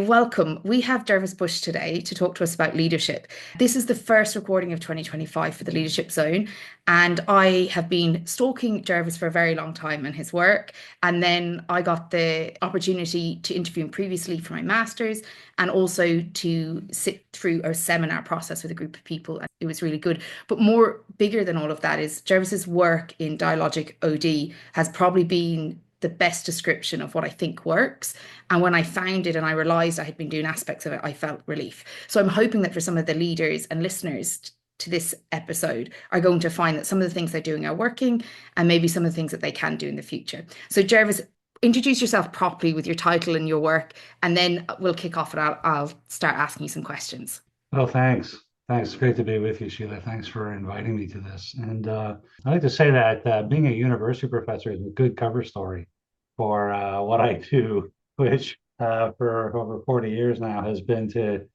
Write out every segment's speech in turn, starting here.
Welcome. We have Gervase Bushe today to talk to us about leadership. This is the first recording of 2025 for the Leadership Zone, and I have been stalking Gervase for a very long time and his work. And then I got the opportunity to interview him previously for my master's and also to sit through a seminar process with a group of people. And it was really good. But more bigger than all of that is Gervase's work in Dialogic OD has probably been the best description of what I think works. And when I found it and I realized I had been doing aspects of it, I felt relief. So I'm hoping that for some of the leaders and listeners to this episode are going to find that some of the things they're doing are working and maybe some of the things that they can do in the future. So Gervase, introduce yourself properly with your title and your work, and then we'll kick off and I'll start asking you some questions. Oh, thanks. Thanks. It's great to be with you, Sheila. Thanks for inviting me to this. And I like to say that being a university professor is a good cover story for what I do, which for over 40 years now has been to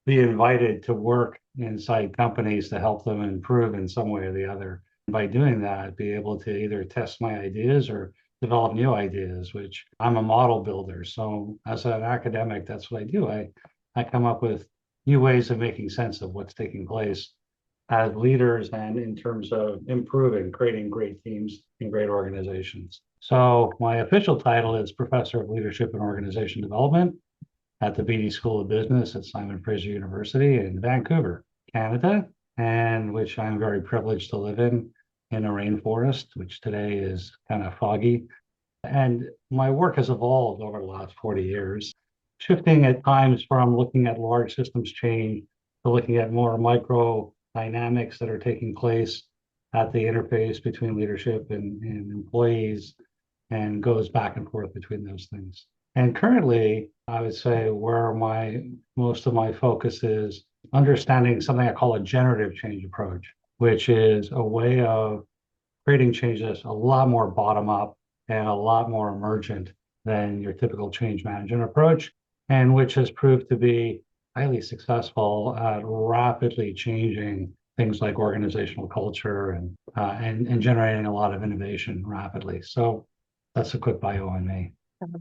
be invited to work inside companies to help them improve in some way or the other. By doing that, be able to either test my ideas or develop new ideas, which I'm a model builder. So as an academic, that's what I do. I come up with new ways of making sense of what's taking place as leaders and in terms of improving, creating great teams and great organizations. So my official title is Professor of Leadership and Organization Development at the Beatty School of Business at Simon Fraser University in Vancouver, Canada, and which I'm very privileged to live in a rainforest, which today is kind of foggy. And my work has evolved over the last 40 years, shifting at times from looking at large systems change to looking at more micro dynamics that are taking place at the interface between leadership and employees and goes back and forth between those things. And currently, I would say where my most of my focus is understanding something I call a generative change approach, which is a way of creating change that's a lot more bottom up and a lot more emergent than your typical change management approach, and which has proved to be highly successful at rapidly changing things like organizational culture and generating a lot of innovation rapidly. So that's a quick bio on me.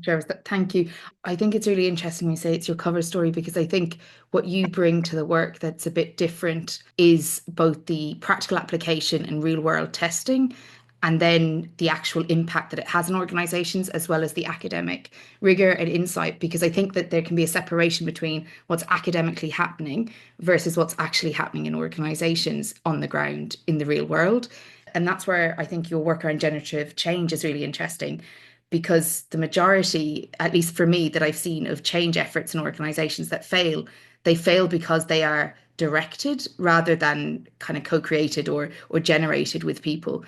Gervase, thank you. I think it's really interesting when you say it's your cover story because I think what you bring to the work that's a bit different is both the practical application and real world testing, and then the actual impact that it has in organizations, as well as the academic rigor and insight. Because I think that there can be a separation between what's academically happening versus what's actually happening in organizations on the ground in the real world. And that's where I think your work around generative change is really interesting because the majority, at least for me, that I've seen of change efforts in organizations that fail, they fail because they are directed rather than kind of co-created or generated with people.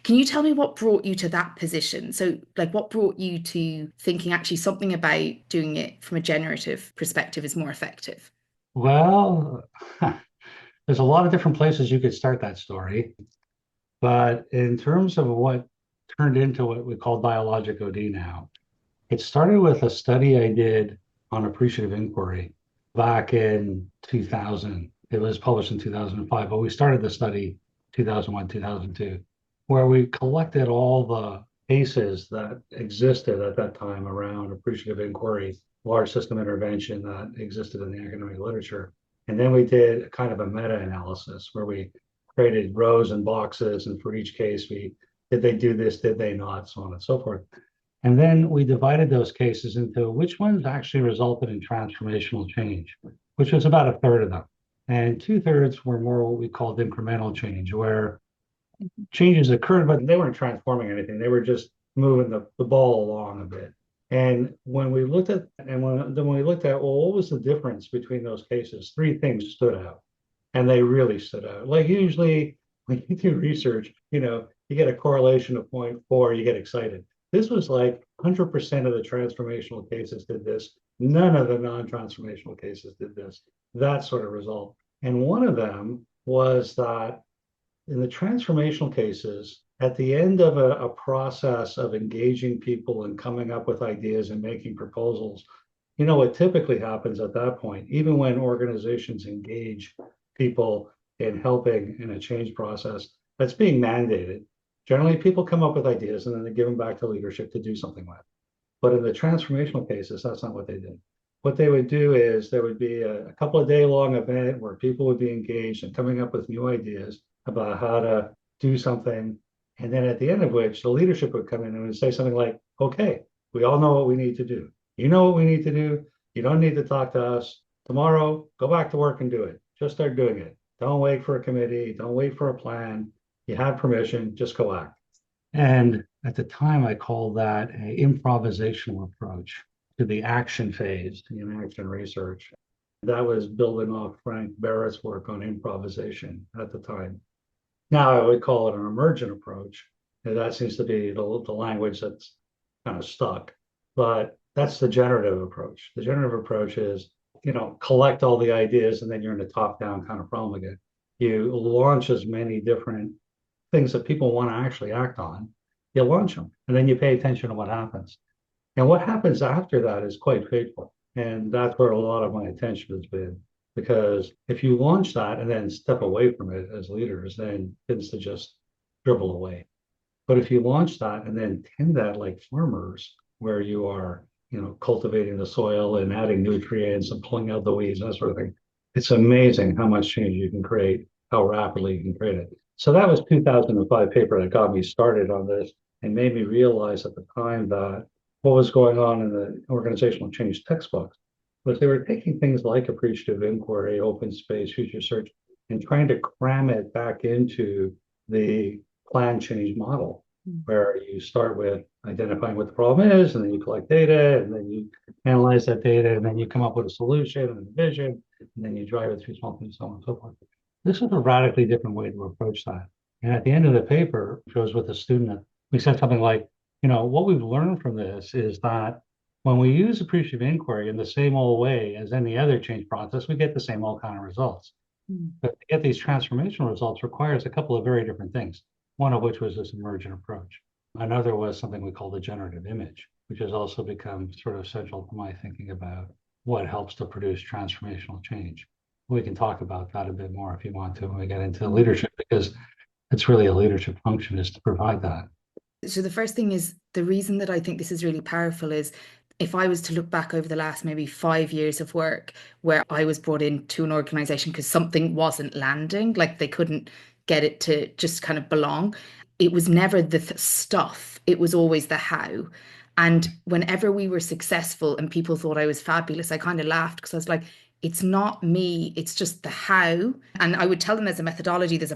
Can you tell me what brought you to that position? So like what brought you to thinking actually something about doing it from a generative perspective is more effective? Well, there's a lot of different places you could start that story, but in terms of what turned into what we call dialogic OD now, it started with a study I did on appreciative inquiry back in 2000. It was published in 2005, but we started the study 2001, 2002, where we collected all the cases that existed at that time around appreciative inquiry, large system intervention that existed in the academic literature. And then we did kind of a meta-analysis where we created rows and boxes, and for each case, we did they do this, did they not, so on and so forth. And then we divided those cases into which ones actually resulted in transformational change, which was about a third of them. And two-thirds were more what we called incremental change, where changes occurred, but they weren't transforming anything. They were just moving the ball along a bit. And when we looked at, and when we looked at, well, what was the difference between those cases? Three things stood out, and they really stood out. Like usually when you do research, you get a correlation of 0.4, you get excited. This was like 100% of the transformational cases did this. None of the non-transformational cases did this. That sort of result. And one of them was that in the transformational cases, at the end of a process of engaging people and coming up with ideas and making proposals, what typically happens at that point, even when organizations engage people in helping in a change process that's being mandated, generally people come up with ideas and then they give them back to leadership to do something with. But in the transformational cases, that's not what they did. what they would do is there would be a couple of day long event where people would be engaged and coming up with new ideas about how to do something. And then at the end of which the leadership would come in and would say something like, okay, we all know what we need to do. You know what we need to do. You don't need to talk to us. Tomorrow, go back to work and do it. Just start doing it. Don't wait for a committee. Don't wait for a plan. You have permission. Just go act. And at the time, I called that an improvisational approach to the action phase in action research. That was building off Frank Barrett's work on improvisation at the time. Now I would call it an emergent approach. And that seems to be the language that's kind of stuck. But that's the generative approach. The generative approach is, collect all the ideas and then you're in a top-down kind of problem again. You launch as many different things that people want to actually act on, you launch them, and then you pay attention to what happens. And what happens after that is quite fateful. And that's where a lot of my attention has been. Because if you launch that and then step away from it as leaders, then it tends to just dribble away. But if you launch that and then tend that like farmers, where you are, cultivating the soil and adding nutrients and pulling out the weeds, that sort of thing, it's amazing how much change you can create, how rapidly you can create it. So that was 2005 paper that got me started on this and made me realize at the time that what was going on in the organizational change textbooks was they were taking things like appreciative inquiry, open space, future search, and trying to cram it back into the plan change model, where you start with identifying what the problem is, and then you collect data, and then you analyze that data, and then you come up with a solution and a vision, and then you drive it through small things, so on and so forth. This is a radically different way to approach that. And at the end of the paper, which was with a student, we said something like, what we've learned from this is that when we use appreciative inquiry in the same old way as any other change process, we get the same old kind of results. But to get these transformational results requires a couple of very different things, one of which was this emergent approach. Another was something we call the generative image, which has also become sort of central to my thinking about what helps to produce transformational change. We can talk about that a bit more if you want to when we get into leadership, because it's really a leadership function is to provide that. So the first thing is the reason that I think this is really powerful is if I was to look back over the last maybe 5 years of work where I was brought into an organization because something wasn't landing, like they couldn't get it to just kind of belong, it was never the stuff, it was always the how. And whenever we were successful and people thought I was fabulous, I kind of laughed because I was like, it's not me, it's just the how. And I would tell them there's a methodology, there's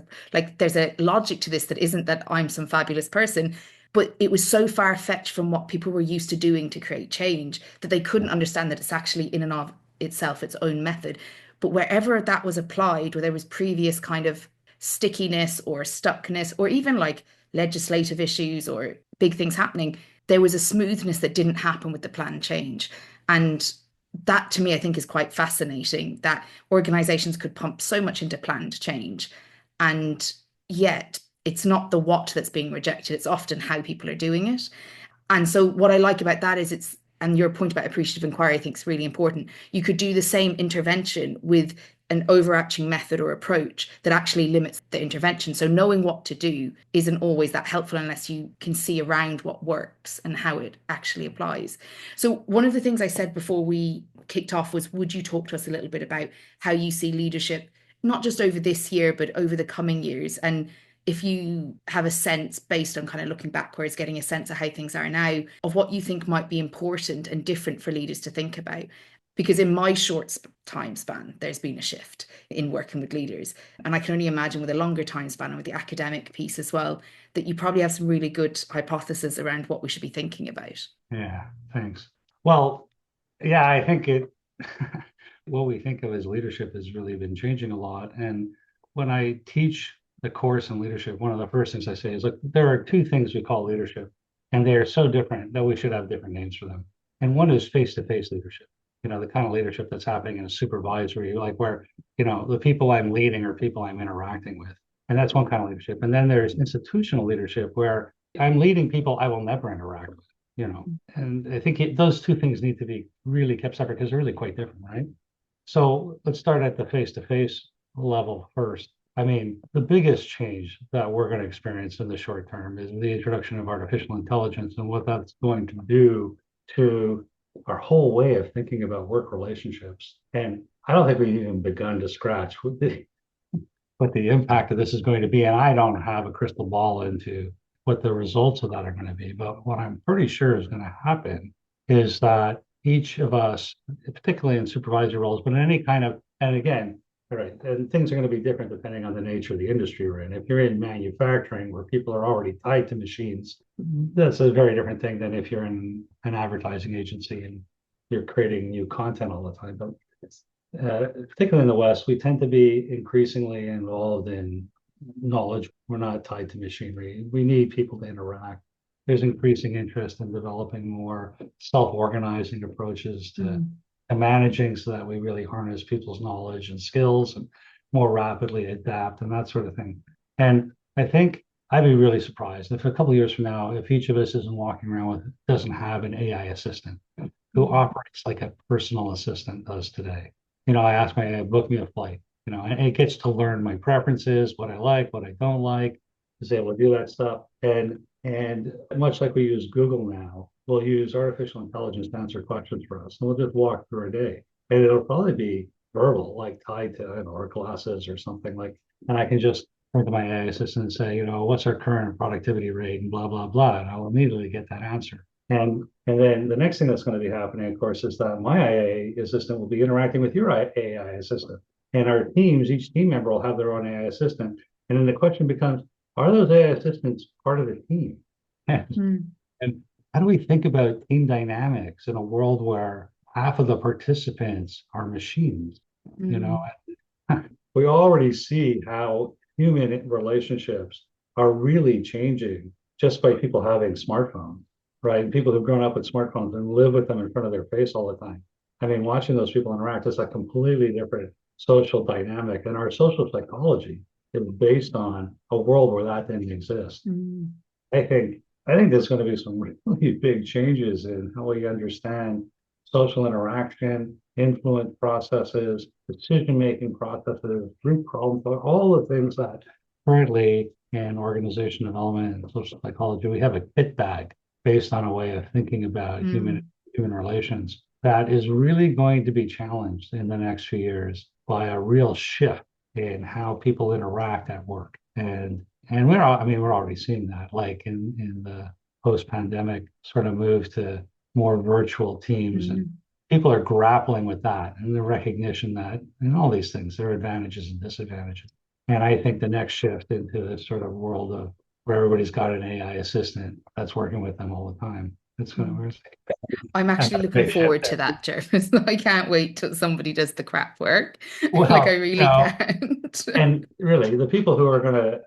a logic to this that isn't that I'm some fabulous person. But it was so far fetched from what people were used to doing to create change that they couldn't understand that it's actually in and of itself its own method. But wherever that was applied, where there was previous kind of stickiness or stuckness, or even like legislative issues or big things happening, there was a smoothness that didn't happen with the plan change. And that to me, I think is quite fascinating that organizations could pump so much into planned change. And yet it's not the what that's being rejected, it's often how people are doing it. And so what I like about that is and your point about appreciative inquiry, I think is really important. You could do the same intervention with an overarching method or approach that actually limits the intervention. So knowing what to do isn't always that helpful unless you can see around what works and how it actually applies. So one of the things I said before we kicked off was, would you talk to us a little bit about how you see leadership, not just over this year, but over the coming years? And if you have a sense based on kind of looking backwards, getting a sense of how things are now, of what you think might be important and different for leaders to think about. Because in my short time span, there's been a shift in working with leaders. And I can only imagine with a longer time span and with the academic piece as well, that you probably have some really good hypotheses around what we should be thinking about. Yeah, thanks. Well, yeah, I think what we think of as leadership has really been changing a lot. And when I teach the course in leadership, one of the first things I say is, look, there are two things we call leadership, and they are so different that we should have different names for them. And one is face-to-face leadership, the kind of leadership that's happening in a supervisory, like where, the people I'm leading are people I'm interacting with. And that's one kind of leadership. And then there's institutional leadership where I'm leading people I will never interact with. And I think those two things need to be really kept separate because they're really quite different, right? So let's start at the face-to-face level first. I mean, the biggest change that we're going to experience in the short term is the introduction of artificial intelligence and what that's going to do to our whole way of thinking about work relationships. And I don't think we've even begun to scratch what the impact of this is going to be. And I don't have a crystal ball into what the results of that are going to be. But what I'm pretty sure is going to happen is that each of us, particularly in supervisory roles, but in any kind of, and again, all right, and things are going to be different depending on the nature of the industry we're in. If you're in manufacturing where people are already tied to machines, that's a very different thing than if you're in an advertising agency and you're creating new content all the time. But particularly in the West, we tend to be increasingly involved in knowledge. We're not tied to machinery. We need people to interact. There's increasing interest in developing more self-organizing approaches to managing so that we really harness people's knowledge and skills and more rapidly adapt and that sort of thing. And I think I'd be really surprised if a couple of years from now, if each of us isn't walking around with doesn't have an AI assistant who operates like a personal assistant does today. I ask my book me a flight, and it gets to learn my preferences, what I like, what I don't like, is able to do that stuff. And much like we use Google now, we'll use artificial intelligence to answer questions for us. And we'll just walk through our day. And it'll probably be verbal, like tied to our classes or something like, and I can just turn to my AI assistant and say, what's our current productivity rate and blah, blah, blah. And I'll immediately get that answer. And then the next thing that's going to be happening, of course, is that my AI assistant will be interacting with your AI assistant. And our teams, each team member will have their own AI assistant. And then the question becomes, are those AI assistants part of the team? And how do we think about team dynamics in a world where half of the participants are machines? We already see how human relationships are really changing just by people having smartphones, right? People who've grown up with smartphones and live with them in front of their face all the time. I mean, watching those people interact is a completely different social dynamic. And our social psychology is based on a world where that didn't exist. I think there's going to be some really big changes in how we understand social interaction, influence processes, decision-making processes, group problems, all the things that currently in organization development and social psychology, we have a kit bag based on a way of thinking about human relations that is really going to be challenged in the next few years by a real shift in how people interact at work. And we're already seeing that, like in the post-pandemic sort of move to more virtual teams, and people are grappling with that and the recognition that in all these things there are advantages and disadvantages. And I think the next shift into this sort of world of where everybody's got an AI assistant that's working with them all the time. It's going to. I'm actually looking forward to that, Gervase. I can't wait till somebody does the crap work. Like I Well, really can't. and really, the people who are going to,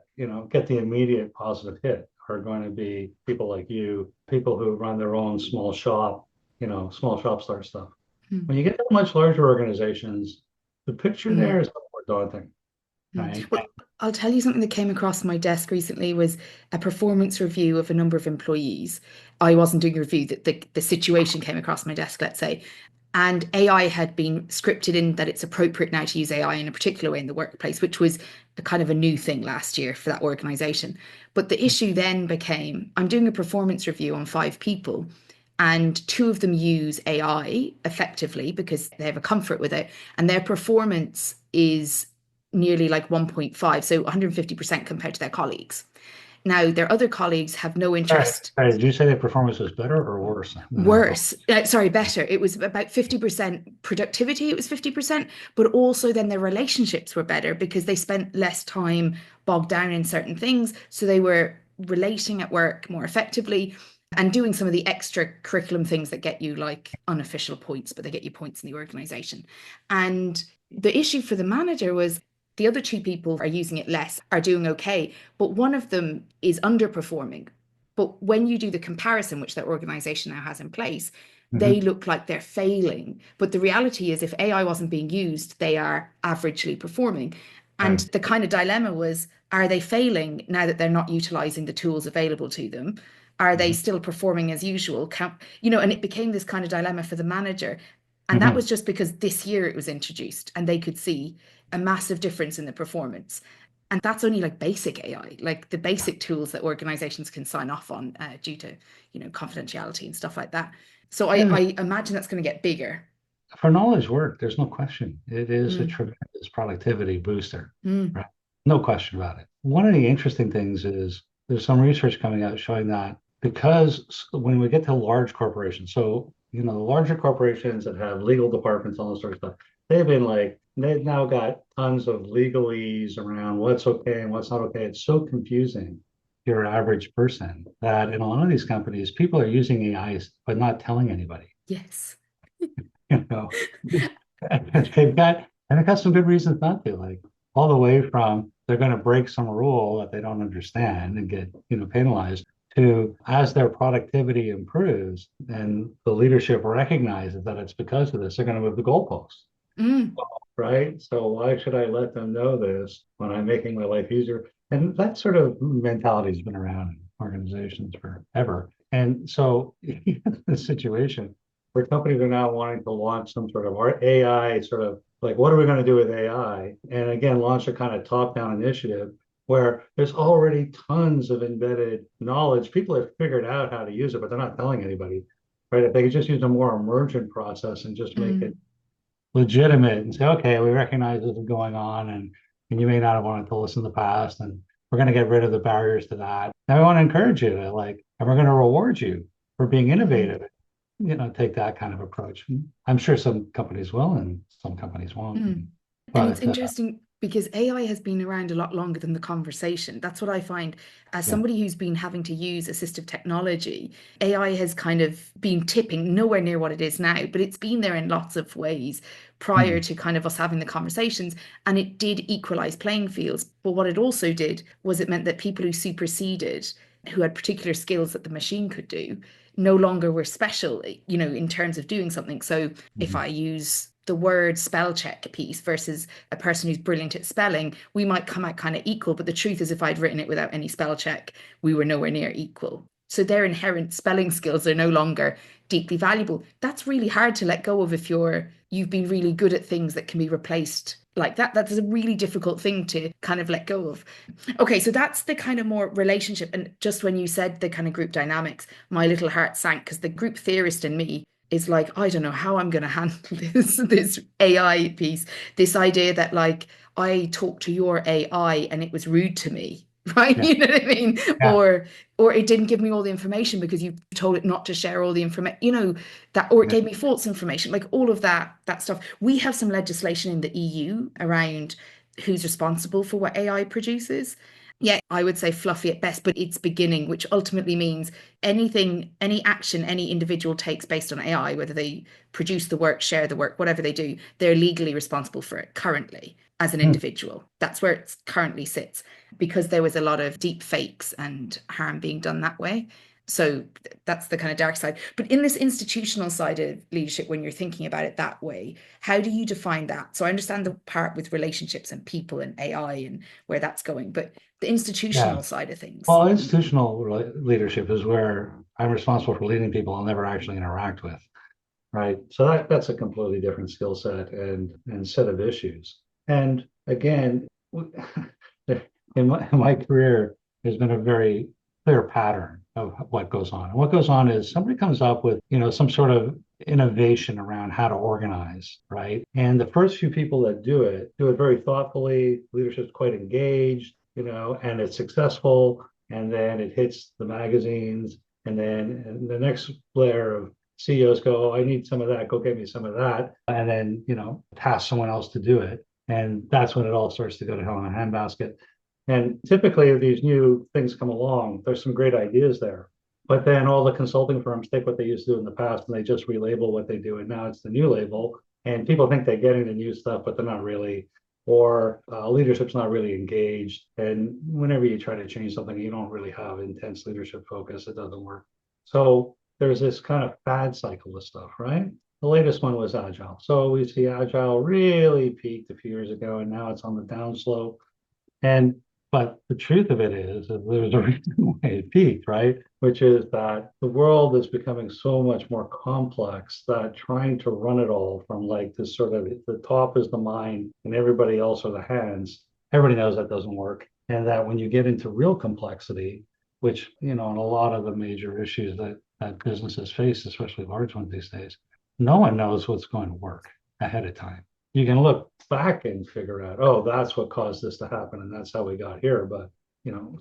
get the immediate positive hit are going to be people like you, people who run their own small shop, small shop start stuff. When you get to much larger organizations, the picture there is more daunting, right? Well, I'll tell you something that came across my desk recently was a performance review of a number of employees. I wasn't doing a review, that the situation came across my desk, let's say. And AI had been scripted in that it's appropriate now to use AI in a particular way in the workplace, which was a kind of a new thing last year for that organization. But the issue then became, I'm doing a performance review on 5 people, and 2 of them use AI effectively because they have a comfort with it, and their performance is nearly like 1.5, so 150% compared to their colleagues. Now, their other colleagues have no interest. Sorry, did you say the performance was better or worse than their Worse, sorry, better. It was about 50% productivity, it was 50%, but also then their relationships were better because they spent less time bogged down in certain things. So they were relating at work more effectively and doing some of the extra curriculum things that get you like unofficial points, but they get you points in the organization. And the issue for the manager was the other 2 people are using it less, are doing okay, but one of them is underperforming. But when you do the comparison, which that organization now has in place, they look like they're failing. But the reality is, if AI wasn't being used, they are averagely performing. And the kind of dilemma was, are they failing now that they're not utilizing the tools available to them? Are they still performing as usual? And it became this kind of dilemma for the manager. And that was just because this year it was introduced and they could see a massive difference in the performance. And that's only like basic AI, like the basic tools that organizations can sign off on due to, confidentiality and stuff like that. So Yeah, I imagine that's going to get bigger. for knowledge work, there's no question. It is a Mm, tremendous productivity booster, mm, right? No question about it. One of the interesting things is there's some research coming out showing that because when we get to large corporations, so the larger corporations that have legal departments, all this sort of stuff, they've now got tons of legalese around what's okay and what's not okay. It's so confusing to your average person that in a lot of these companies, people are using AI but not telling anybody. yes. You know, they've got some good reasons not to, like all the way from they're going to break some rule that they don't understand and get penalized to as their productivity improves and the leadership recognizes that it's because of this, they're going to move the goalposts, Mm, right? So why should I let them know this when I'm making my life easier? And that sort of mentality has been around in organizations forever. And so the situation where companies are now wanting to launch some sort of AI sort of like, what are we going to do with AI? And again, launch a kind of top-down initiative where there's already tons of embedded knowledge. People have figured out how to use it, but they're not telling anybody, right? If they could just use a more emergent process and just make it mm, legitimate and say, okay, we recognize this is going on, and you may not have wanted to listen in the past, and we're going to get rid of the barriers to that. Now we want to encourage you to and we're going to reward you for being mm, innovative. Take that kind of approach. I'm sure some companies will, and some companies won't. mm. And it's But interesting because AI has been around a lot longer than the conversation. That's what I find as yeah, somebody who's been having to use assistive technology. AI has kind of been tipping nowhere near what it is now, but it's been there in lots of ways prior mhm, to kind of us having the conversations. And it did equalize playing fields. But what it also did was it meant that people who superseded, who had particular skills that the machine could do, no longer were special, in terms of doing something. So if mhm, I use the word spell check piece versus a person who's brilliant at spelling, we might come out kind of equal. But the truth is, if I'd written it without any spell check, we were nowhere near equal. So their inherent spelling skills are no longer deeply valuable. That's really hard to let go of if you've been really good at things that can be replaced like that. That's a really difficult thing to kind of let go of. Okay, so that's the kind of more relationship. And just when you said the kind of group dynamics, my little heart sank because the group theorist in me is like, I don't know how I'm going to handle this AI piece, this idea that like I talked to your AI and it was rude to me, right? yeah, You know what I mean? yeah, Or it didn't give me all the information because you told it not to share all the information, that, or it yeah, gave me false information, like all of that stuff. We have some legislation in the EU around who's responsible for what AI produces. Yeah, I would say fluffy at best, but it's beginning, which ultimately means any action any individual takes based on AI, whether they produce the work, share the work, whatever they do, they're legally responsible for it currently as an mm, individual. That's where it currently sits because there was a lot of deep fakes and harm being done that way. So that's the kind of dark side. But in this institutional side of leadership, when you're thinking about it that way, how do you define that? So I understand the part with relationships and people and AI and where that's going, but the yeah. institutional side of things. Well, institutional leadership is where I'm responsible for leading people I'll never actually interact with. Right. So that's a completely different skill set and set of issues. And again, in my career, there's been a very clear pattern of what goes on. And what goes on is somebody comes up with, some sort of innovation around how to organize, right? And the first few people that do it very thoughtfully. Leadership's quite engaged, and it's successful. And then it hits the magazines. And the next layer of CEOs go, oh, I need some of that. Go get me some of that. And then, task someone else to do it. And that's when it all starts to go to hell in a handbasket. And typically, if these new things come along, there's some great ideas there. But then all the consulting firms take what they used to do in the past and they just relabel what they do. And now it's the new label. And people think they're getting the new stuff, but they're not really. Or leadership's not really engaged. And whenever you try to change something, you don't really have intense leadership focus. It doesn't work. So there's this kind of fad cycle of stuff, right? The latest one was Agile. So we see Agile really peaked a few years ago, and now it's on the downslope. And but the truth of it is that there's a reason why it peaked, right? Which is that the world is becoming so much more complex that trying to run it all from like this sort of the top is the mind and everybody else are the hands. Everybody knows that doesn't work. And that when you get into real complexity, which, on a lot of the major issues that that businesses face, especially large ones these days. No one knows what's going to work ahead of time. You can look back and figure out, oh, that's what caused this to happen, and that's how we got here. But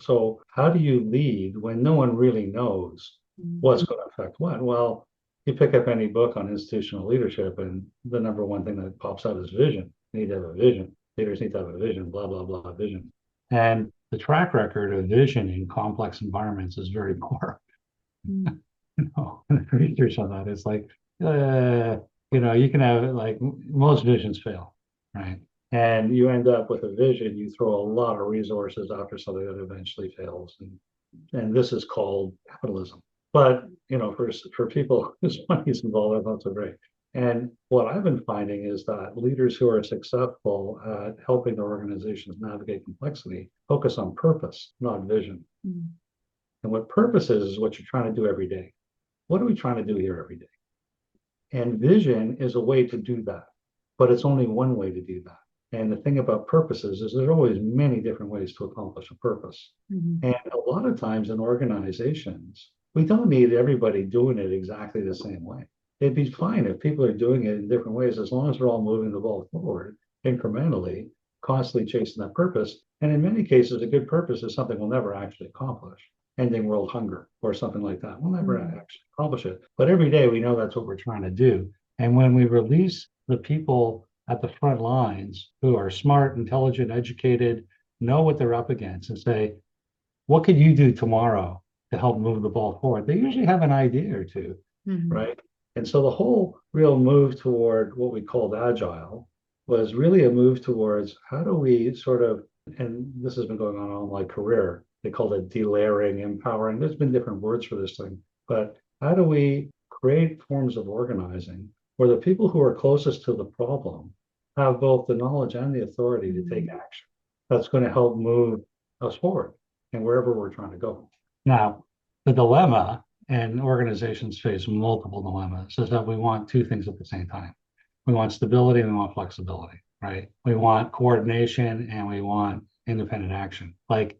so how do you lead when no one really knows what's going to affect what? Well, you pick up any book on institutional leadership, and the number one thing that pops out is vision. You need to have a vision. Leaders need to have a vision, blah, blah, blah, vision. And the track record of vision in complex environments is very poor. Research on that is like, you can have like most visions fail, right? And you end up with a vision, you throw a lot of resources after something that eventually fails. And this is called capitalism. But for people whose money is involved, that's not so great. And what I've been finding is that leaders who are successful at helping their organizations navigate complexity focus on purpose, not vision. And what purpose is what you're trying to do every day. What are we trying to do here every day? And vision is a way to do that, but it's only one way to do that. And the thing about purposes is there's always many different ways to accomplish a purpose. And a lot of times in organizations, we don't need everybody doing it exactly the same way. It'd be fine if people are doing it in different ways, as long as we're all moving the ball forward incrementally, constantly chasing that purpose. And in many cases, a good purpose is something we'll never actually accomplish. Ending world hunger or something like that. We'll never actually accomplish it. But every day we know that's what we're trying to do. And when we release the people at the front lines who are smart, intelligent, educated, know what they're up against and say, what could you do tomorrow to help move the ball forward? They usually have an idea or two, right? And so the whole real move toward what we called agile was really a move towards how do we sort of, and this has been going on all my career, they called it delayering, empowering. There's been different words for this thing, but how do we create forms of organizing where the people who are closest to the problem have both the knowledge and the authority to take action that's going to help move us forward and wherever we're trying to go. Now, the dilemma, and organizations face multiple dilemmas, is that we want two things at the same time. We want stability and we want flexibility, right? We want coordination and we want independent action. Like,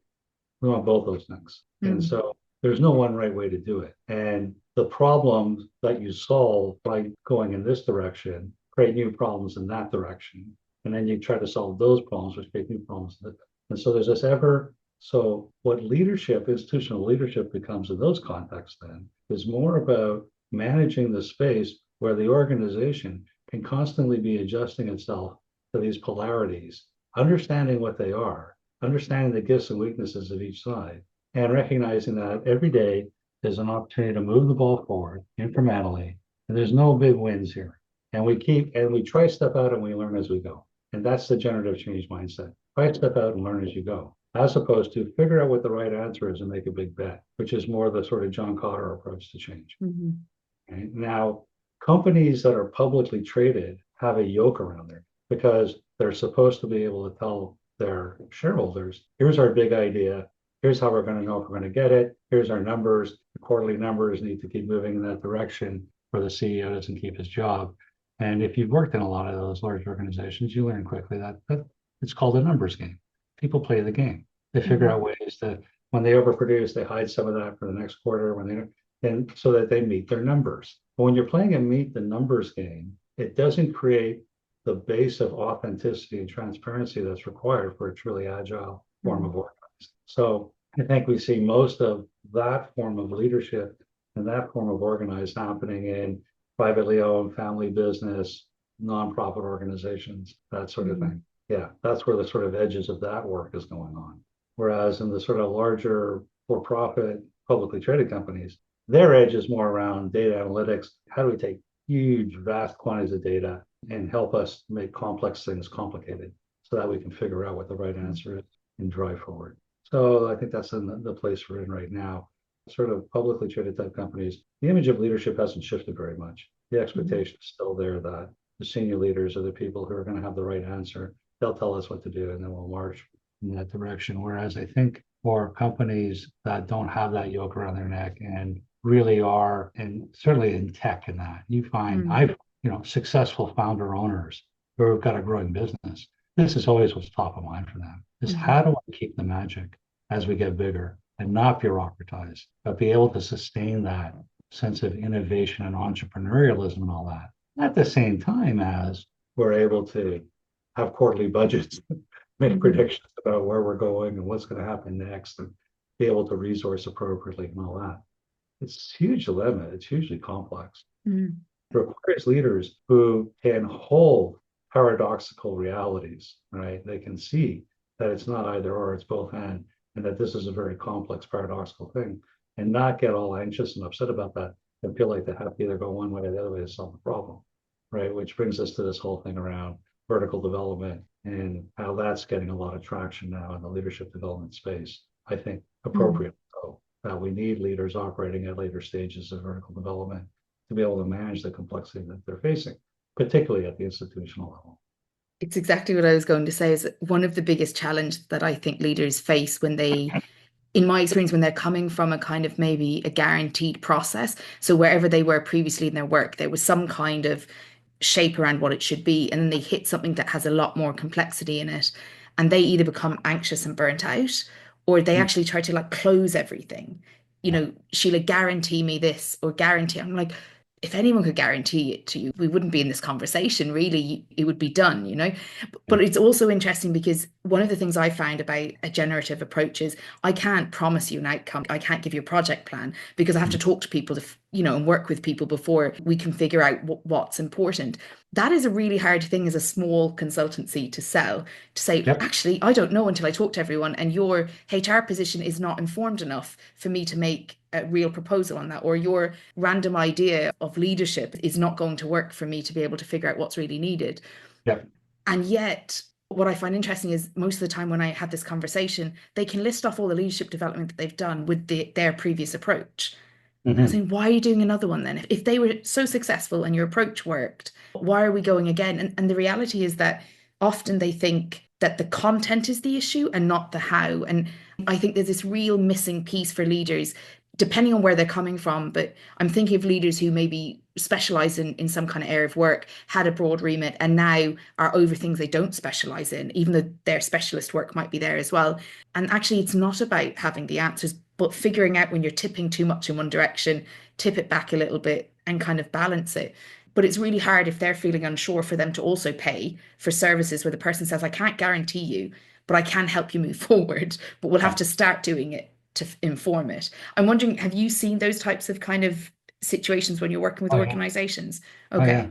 we want both those things. And so there's no one right way to do it. And the problems that you solve by going in this direction create new problems in that direction. And then you try to solve those problems, which create new problems. And so there's this so what leadership, institutional leadership becomes in those contexts then is more about managing the space where the organization can constantly be adjusting itself to these polarities, understanding what they are, understanding the gifts and weaknesses of each side, and recognizing that every day there's an opportunity to move the ball forward incrementally, and there's no big wins here. And we try stuff out and we learn as we go. And that's the generative change mindset. Try stuff out and learn as you go, as opposed to figure out what the right answer is and make a big bet, which is more the sort of John Cotter approach to change. Okay? Now, companies that are publicly traded have a yoke around there because they're supposed to be able to tell their shareholders, here's our big idea, here's how we're going to know if we're going to get it, here's our numbers, the quarterly numbers need to keep moving in that direction, or the CEO doesn't keep his job. And if you've worked in a lot of those large organizations, you learn quickly that it's called a numbers game. People play the game. They figure out ways to, when they overproduce, they hide some of that for the next quarter and so that they meet their numbers. But when you're playing a meet the numbers game, it doesn't create the base of authenticity and transparency that's required for a truly agile form of organizing. So I think we see most of that form of leadership and that form of organized happening in privately owned family business, nonprofit organizations, that sort of thing. Yeah, that's where the sort of edges of that work is going on. Whereas in the sort of larger for-profit publicly traded companies, their edge is more around data analytics. How do we take huge, vast quantities of data and help us make complex things complicated so that we can figure out what the right answer is and drive forward. So I think that's in the place we're in right now. Sort of publicly traded type companies, the image of leadership hasn't shifted very much. The expectation is still there that the senior leaders are the people who are going to have the right answer. They'll tell us what to do and then we'll march in that direction. Whereas I think for companies that don't have that yoke around their neck and really are, and certainly in tech and that, you find I've, successful founder owners who have got a growing business. This is always what's top of mind for them is how do I keep the magic as we get bigger and not bureaucratize, but be able to sustain that sense of innovation and entrepreneurialism and all that. At the same time as we're able to have quarterly budgets, make Mhm. predictions about where we're going and what's going to happen next, and be able to resource appropriately and all that. It's a huge dilemma. It's hugely complex. Mm. It requires leaders who can hold paradoxical realities, right? They can see that it's not either or, it's both and that this is a very complex, paradoxical thing, and not get all anxious and upset about that and feel like they have to either go one way or the other way to solve the problem, right? Which brings us to this whole thing around vertical development and how that's getting a lot of traction now in the leadership development space. I think Mm. appropriately so, that we need leaders operating at later stages of vertical development to be able to manage the complexity that they're facing, particularly at the institutional level. It's exactly what I was going to say is one of the biggest challenges that I think leaders face when they, in my experience, when they're coming from a kind of maybe a guaranteed process. So wherever they were previously in their work, there was some kind of shape around what it should be. And then they hit something that has a lot more complexity in it. And they either become anxious and burnt out, or they Mm. actually try to like close everything. You Yeah. know, Sheila, guarantee me this or guarantee. I'm like, if anyone could guarantee it to you, we wouldn't be in this conversation, really. It would be done, you know? Yeah. But it's also interesting because one of the things I found about a generative approach is I can't promise you an outcome. I can't give you a project plan because I have to Mm. talk to people to, and work with people before we can figure out what's important. That is a really hard thing as a small consultancy to sell, to say, Yep. actually, I don't know until I talk to everyone, and your HR position is not informed enough for me to make a real proposal on that, or your random idea of leadership is not going to work for me to be able to figure out what's really needed. Yep. And yet, what I find interesting is most of the time when I have this conversation, they can list off all the leadership development that they've done with their previous approach. And I was Mm-hmm. saying, why are you doing another one then? If they were so successful and your approach worked, why are we going again? And the reality is that often they think that the content is the issue and not the how. And I think there's this real missing piece for leaders, depending on where they're coming from. But I'm thinking of leaders who maybe specialize in some kind of area of work, had a broad remit, and now are over things they don't specialize in, even though their specialist work might be there as well. And actually, it's not about having the answers, but figuring out when you're tipping too much in one direction, tip it back a little bit and kind of balance it. But it's really hard if they're feeling unsure for them to also pay for services where the person says, I can't guarantee you, but I can help you move forward, but we'll have Yeah. to start doing it to inform it. I'm wondering, have you seen those types of kind of situations when you're working with Oh yeah. organizations? Oh yeah. Okay.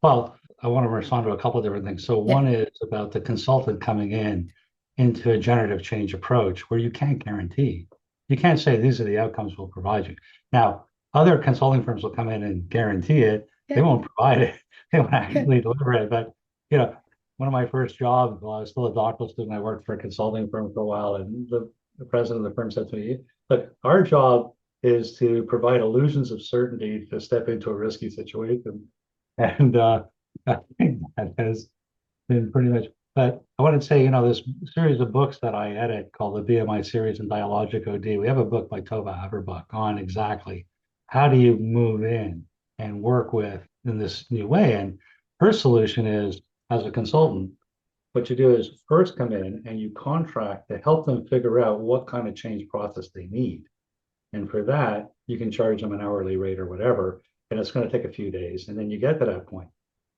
Well, I want to respond to a couple of different things. So Yeah. one is about the consultant coming in into a generative change approach where you can't guarantee. You can't say these are the outcomes we'll provide you. Now, other consulting firms will come in and guarantee it. They Yeah. won't provide it. They won't Yeah. actually deliver it. But you know, one of my first jobs while I was still a doctoral student, I worked for a consulting firm for a while, and the president of the firm said to me, "Look, our job is to provide illusions of certainty to step into a risky situation." And I think that has been pretty much. But I want to say, this series of books that I edit called the BMI series and Dialogic OD. We have a book by Tova Haberbuck on exactly how do you move in and work with in this new way. And her solution is, as a consultant, what you do is first come in and you contract to help them figure out what kind of change process they need. And for that, you can charge them an hourly rate or whatever, and it's going to take a few days. And then you get to that point.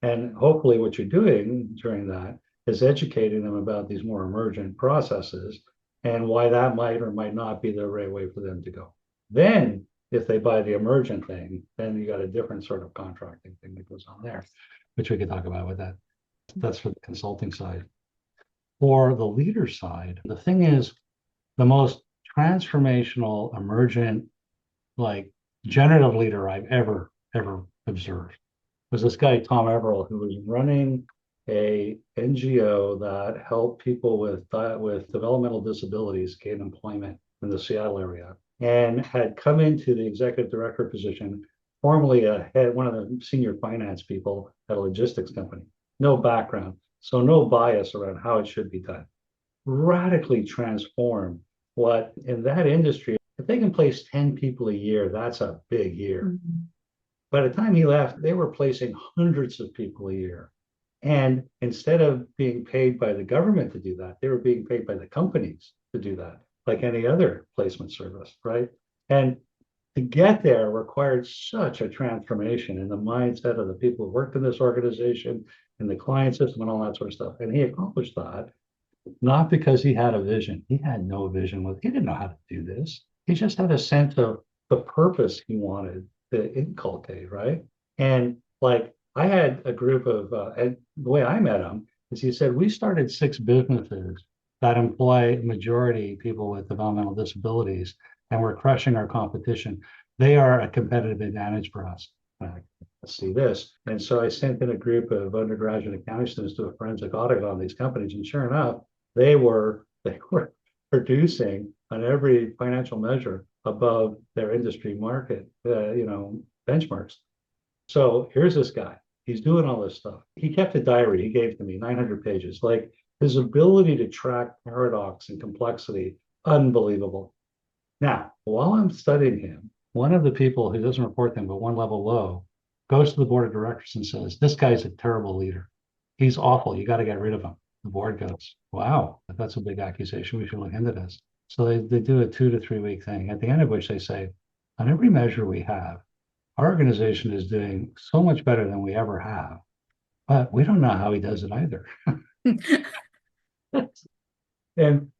And hopefully, what you're doing during that is educating them about these more emergent processes and why that might or might not be the right way for them to go. Then, if they buy the emergent thing, then you got a different sort of contracting thing that goes on there, which we could talk about with that. That's for the consulting side. For the leader side, the thing is, the most transformational, emergent, like generative leader I've ever observed was this guy, Tom Everall, who was running a NGO that helped people with developmental disabilities gain employment in the Seattle area, and had come into the executive director position, formerly one of the senior finance people at a logistics company. No background, so no bias around how it should be done. Radically transform what in that industry, if they can place 10 people a year, that's a big year. Mhm. By the time he left, they were placing hundreds of people a year. And instead of being paid by the government to do that, they were being paid by the companies to do that, like any other placement service, right? And to get there required such a transformation in the mindset of the people who worked in this organization and the client system and all that sort of stuff. And he accomplished that not because he had a vision. He had no vision with, he didn't know how to do this. He just had a sense of the purpose he wanted to inculcate, right? And like I had a group of, and the way I met him is he said, we started 6 businesses that employ majority people with developmental disabilities, and we're crushing our competition. They are a competitive advantage for us. Let's see this. And so I sent in a group of undergraduate accounting students to a forensic audit on these companies. And sure enough, they were producing on every financial measure above their industry market, benchmarks. So here's this guy. He's doing all this stuff. He kept a diary he gave to me, 900 pages. Like his ability to track paradox and complexity, unbelievable. Now, while I'm studying him, one of the people who doesn't report them, but one level low, goes to the board of directors and says, this guy's a terrible leader. He's awful. You got to get rid of him. The board goes, wow, that's a big accusation. We should look into this. So they do a 2 to 3 week thing, at the end of which they say, on every measure we have, our organization is doing so much better than we ever have, but we don't know how he does it either. and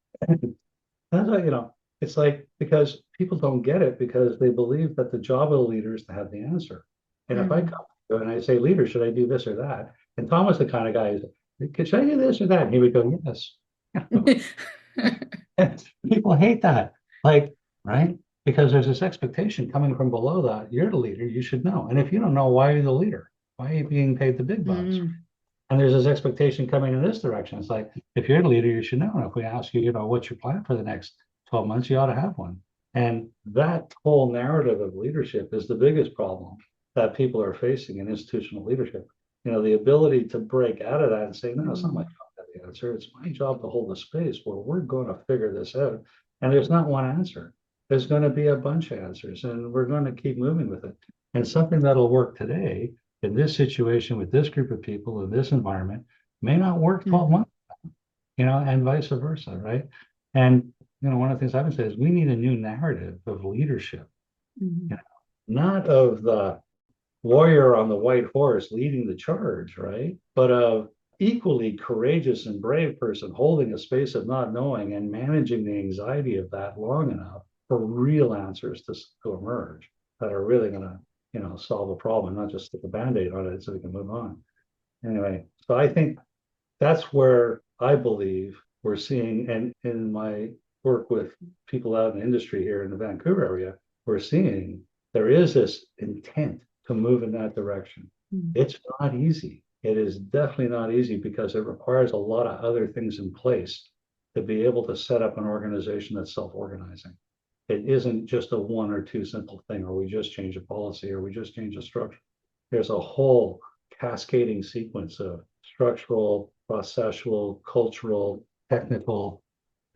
that's what, it's like because people don't get it because they believe that the job of the leader is to have the answer. And if I come to you and I say, leader, should I do this or that? And Tom was the kind of guy who's like, should I do this or that? And he would go, yes. And people hate that. Like, right? Because there's this expectation coming from below that you're the leader, you should know. And if you don't know, why are you the leader? Why are you being paid the big bucks? And there's this expectation coming in this direction. It's like, if you're the leader, you should know. And if we ask you, what's your plan for the next 12 months, you ought to have one. And that whole narrative of leadership is the biggest problem that people are facing in institutional leadership. The ability to break out of that and say, no, it's not my job to have the answer. It's my job to hold the space where we're going to figure this out. And there's not one answer. There's going to be a bunch of answers, and we're going to keep moving with it. And something that'll work today in this situation with this group of people in this environment may not work 12 months, and vice versa, right? And one of the things I've been saying is we need a new narrative of leadership, not of the warrior on the white horse leading the charge, right? But of equally courageous and brave person holding a space of not knowing and managing the anxiety of that long enough for real answers to emerge that are really going to solve a problem, not just stick a band-aid on it so we can move on. Anyway, so I think that's where I believe we're seeing, and in my work with people out in the industry here in the Vancouver area, we're seeing there is this intent to move in that direction. It's not easy. It is definitely not easy because it requires a lot of other things in place to be able to set up an organization that's self-organizing. It isn't just a 1 or 2 simple thing, or we just change a policy, or we just change a structure. There's a whole cascading sequence of structural, processual, cultural, technical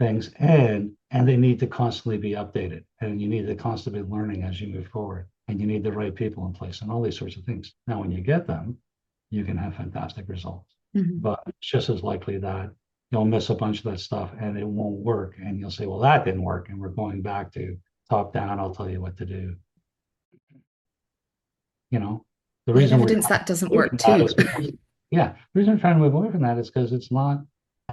things, and they need to constantly be updated, and you need to constantly be learning as you move forward, and you need the right people in place, and all these sorts of things. Now, when you get them, you can have fantastic results, but it's just as likely that you'll miss a bunch of that stuff and it won't work. And you'll say, well, that didn't work. And we're going back to top down. I'll tell you what to do. The reason we're Evidence that doesn't trying work to that too. is because, the reason we're trying to move away from that is because it's not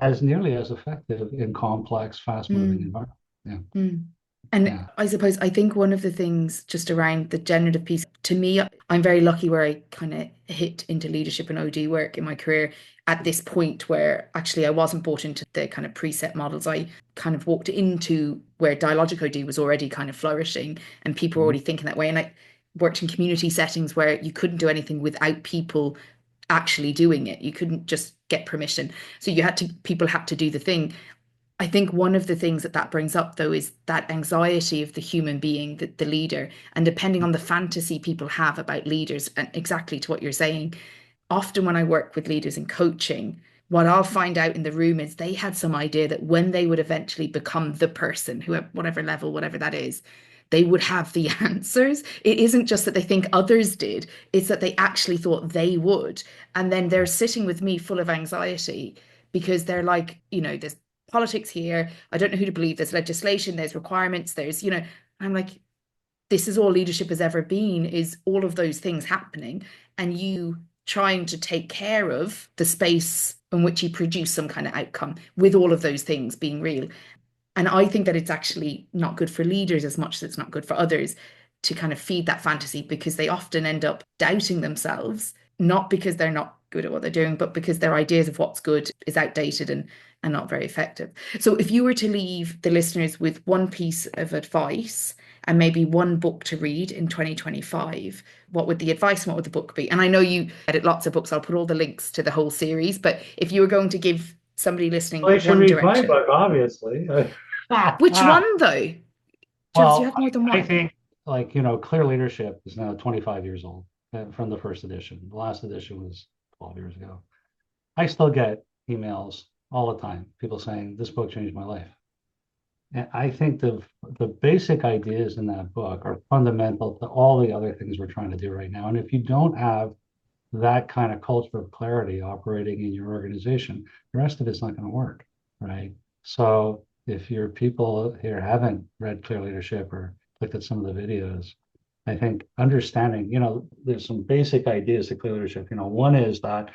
as nearly as effective in complex, fast moving environments. Yeah. And I suppose I think one of the things just around the generative piece, to me, I'm very lucky where I kind of hit into leadership and OD work in my career at this point where actually I wasn't bought into the kind of preset models. I kind of walked into where Dialogic OD was already kind of flourishing and people were already thinking that way. And I worked in community settings where you couldn't do anything without people actually doing it. You couldn't just get permission. So people had to do the thing. I think one of the things that brings up, though, is that anxiety of the human being, the leader, and depending on the fantasy people have about leaders, and exactly to what you're saying, often when I work with leaders in coaching, what I'll find out in the room is they had some idea that when they would eventually become the person, whoever, whatever level, whatever that is, they would have the answers. It isn't just that they think others did, it's that they actually thought they would. And then they're sitting with me full of anxiety because they're like, there's politics here. I don't know who to believe. There's legislation, there's requirements, I'm like, this is all leadership has ever been, is all of those things happening and you trying to take care of the space in which you produce some kind of outcome with all of those things being real. And I think that it's actually not good for leaders as much as it's not good for others to kind of feed that fantasy, because they often end up doubting themselves, not because they're not good at what they're doing, but because their ideas of what's good is outdated and not very effective. So if you were to leave the listeners with one piece of advice and maybe one book to read in 2025, what would the advice and what would the book be? And I know you edit lots of books. I'll put all the links to the whole series, but if you were going to give somebody listening Well, they should one read my direction, book, obviously. which one though? Travis, you Well, have more than I one. think, like, Clear Leadership is now 25 years old from the first edition. The last edition was 12 years ago. I still get emails all the time, people saying this book changed my life. And I think the basic ideas in that book are fundamental to all the other things we're trying to do right now. And if you don't have that kind of culture of clarity operating in your organization, the rest of it's not going to work, right? So if your people here haven't read Clear Leadership or looked at some of the videos, I think understanding, there's some basic ideas to Clear Leadership. One is that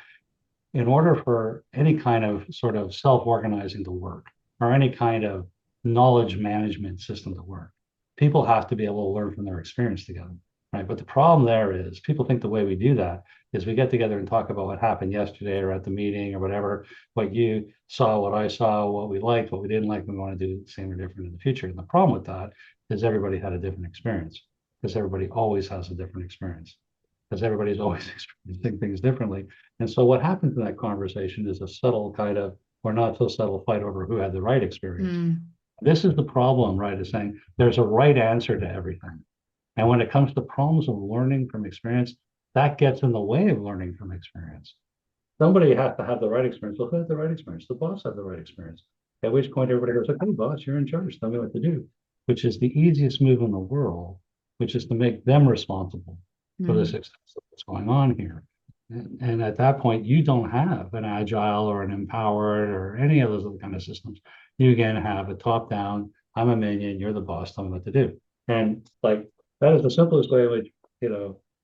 in order for any kind of sort of self-organizing to work, or any kind of knowledge management system to work, people have to be able to learn from their experience together, right? But the problem there is people think the way we do that is we get together and talk about what happened yesterday or at the meeting or whatever, what you saw, what I saw, what we liked, what we didn't like, we want to do the same or different in the future. And the problem with that is everybody had a different experience, because everybody always has a different experience, because everybody's always experiencing things differently. And so what happens in that conversation is a subtle kind of, or not so subtle, fight over who had the right experience. Mm, This is the problem, right? Is saying there's a right answer to everything. And when it comes to problems of learning from experience, that gets in the way of learning from experience. Somebody has to have the right experience. Well, who had the right experience? The boss had the right experience. At which point everybody goes, okay, boss, you're in charge. Tell me what to do, which is the easiest move in the world, which is to make them responsible for the mm, success of what's going on here. And at that point, you don't have an agile or an empowered or any of those other kind of systems. You again have a top down, I'm a minion, you're the boss, tell me what to do. And like that is the simplest way in which,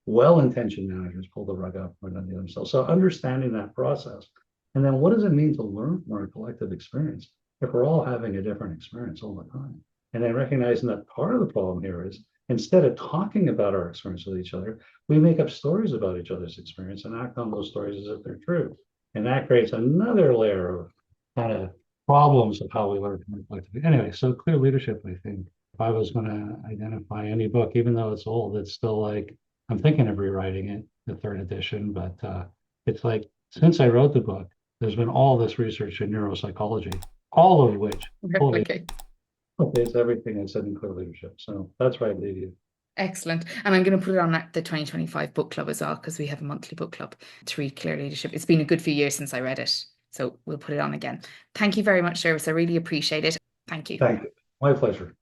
well-intentioned managers pull the rug out from under themselves. So understanding that process. And then what does it mean to learn from our collective experience if we're all having a different experience all the time? And then recognizing that part of the problem here is instead of talking about our experience with each other, we make up stories about each other's experience and act on those stories as if they're true. And that creates another layer of kind of problems of how we learn from collectively. Anyway, so Clear Leadership, I think, if I was going to identify any book, even though it's old, it's still like, I'm thinking of rewriting it, the third edition, but it's like, since I wrote the book, there's been all this research in neuropsychology, all of which totally replicate. is everything I said in Clear Leadership. So that's where I leave you. Excellent. And I'm going to put it on the 2025 book club as well, because we have a monthly book club to read Clear Leadership. It's been a good few years since I read it. So we'll put it on again. Thank you very much, Gervase. I really appreciate it. Thank you. Thank you. My pleasure.